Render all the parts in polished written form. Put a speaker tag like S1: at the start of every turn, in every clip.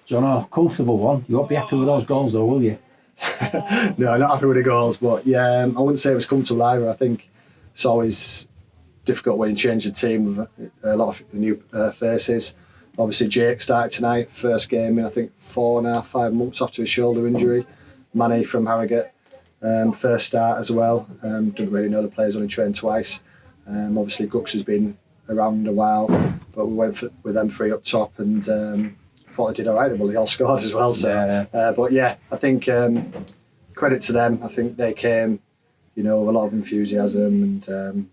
S1: Jono, comfortable one. You won't be happy with those goals though, will you?
S2: No, not happy with the goals, but yeah, I wouldn't say it was comfortable either. I think it's always difficult when you change the team with a lot of new faces. Obviously, Jake started tonight, first game in I think 4.5, 5 months after his shoulder injury. Manny from Harrogate, first start as well. Didn't really know the players, only trained twice. Obviously, Gux has been around a while, but we went with them three up top and thought they did all right. Well, they all scored as well. So,
S1: yeah.
S2: But yeah, I think credit to them. I think they came, with a lot of enthusiasm and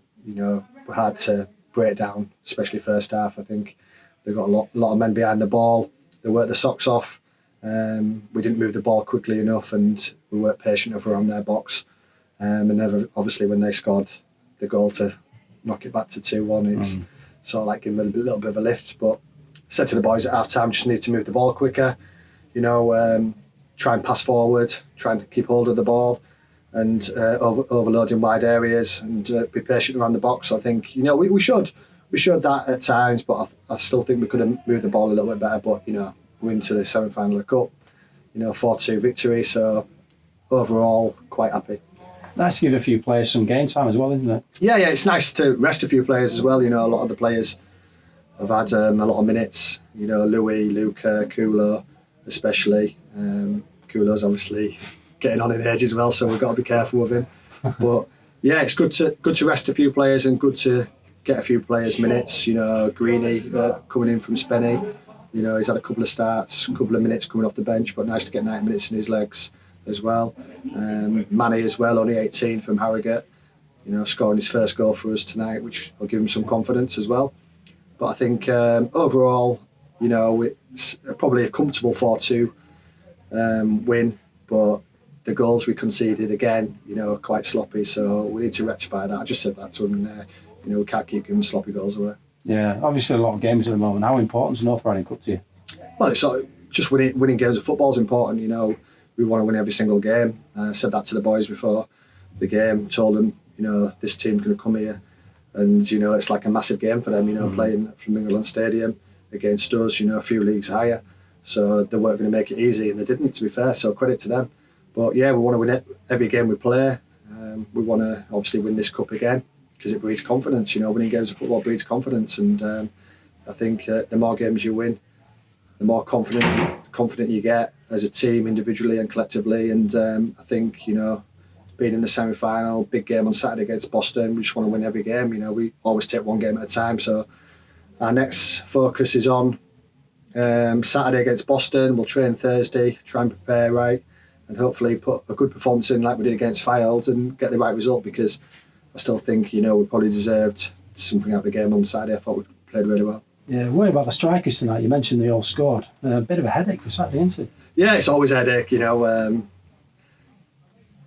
S2: were hard to break down, especially first half. I think they got a lot of men behind the ball. They worked the socks off. We didn't move the ball quickly enough, and we weren't patient enough around their box. And then obviously when they scored the goal to knock it back to 2-1, it's sort of like giving them a little bit of a lift. But I said to the boys at half time, just need to move the ball quicker. Try and pass forward, try and keep hold of the ball, and overloading wide areas, and be patient around the box. I think we showed that at times, but I still think we could have moved the ball a little bit better. But we're into the semi-final of the cup, 4-2 victory. So overall, quite happy.
S1: Nice to give a few players some game time as well, isn't it?
S2: Yeah, it's nice to rest a few players as well. A lot of the players have had a lot of minutes. Louis, Luca, Kulo, especially. Kulo's obviously getting on in age as well, so we've got to be careful with him. But yeah, it's good to rest a few players and good to get a few players minutes. Greening coming in from Spenny. He's had a couple of starts, a couple of minutes coming off the bench, but nice to get 90 minutes in his legs as well. Manny as well, only 18 from Harrogate. Scoring his first goal for us tonight, which will give him some confidence as well. But I think overall, it's probably a comfortable 4-2 win, but the goals we conceded again, are quite sloppy, so we need to rectify that. I just said that to him, we can't keep giving sloppy goals away.
S1: Yeah, obviously a lot of games at the moment. How important is North Riding Cup to you?
S2: Well, it's just winning games of football is important. We want to win every single game. I said that to the boys before the game, told them, this team's going to come here, and it's like a massive game for them, playing from England Stadium against us, a few leagues higher. So they weren't going to make it easy, and they didn't, to be fair, so credit to them. But yeah, we want to win every game we play. We want to obviously win this cup again because it breeds confidence. Winning games of football breeds confidence, and I think the more games you win, the more confident you get as a team, individually and collectively. And I think being in the semi-final, big game on Saturday against Boston, we just want to win every game. We always take one game at a time, so our next focus is on Saturday against Boston. We'll train Thursday, try and prepare right, and hopefully put a good performance in like we did against Fylde and get the right result, because I still think we probably deserved something out of the game on Saturday. I thought we played really well.
S1: Yeah, worry about the strikers tonight. You mentioned they all scored. A bit of a headache for Saturday, isn't it?
S2: Yeah, it's always a headache,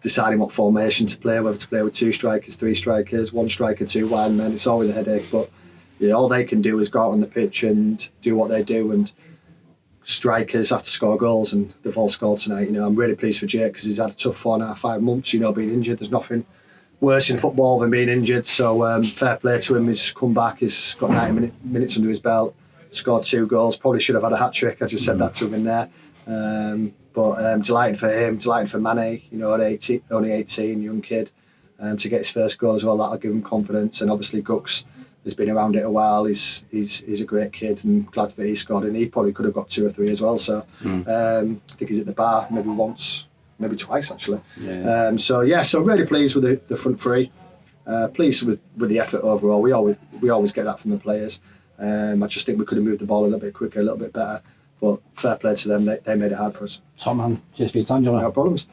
S2: deciding what formation to play, whether to play with 2 strikers, 3 strikers, 1 striker, 2 wide men. It's always a headache, but all they can do is go out on the pitch and do what they do, and strikers have to score goals, and they've all scored tonight. I'm really pleased for Jake because he's had a tough 4.5, 5 months, being injured. There's nothing worse in football than being injured, so fair play to him. He's come back, he's got 90 minutes under his belt, scored 2 goals, probably should have had a hat-trick. I just said that to him in there. But delighted for him, delighted for Manny, only 18, young kid, to get his first goal as well. That'll give him confidence. And obviously Gux has been around it a while. He's a great kid, and glad that he scored, and he probably could have got 2 or 3 as well. So I think he's at the bar maybe once, maybe twice actually.
S1: Yeah.
S2: So really pleased with the front three. Pleased with the effort overall. We always get that from the players. I just think we could have moved the ball a little bit quicker, a little bit better. But fair play to them, they made it hard for us.
S1: Top man, cheers for your time, Jono.
S2: No problems.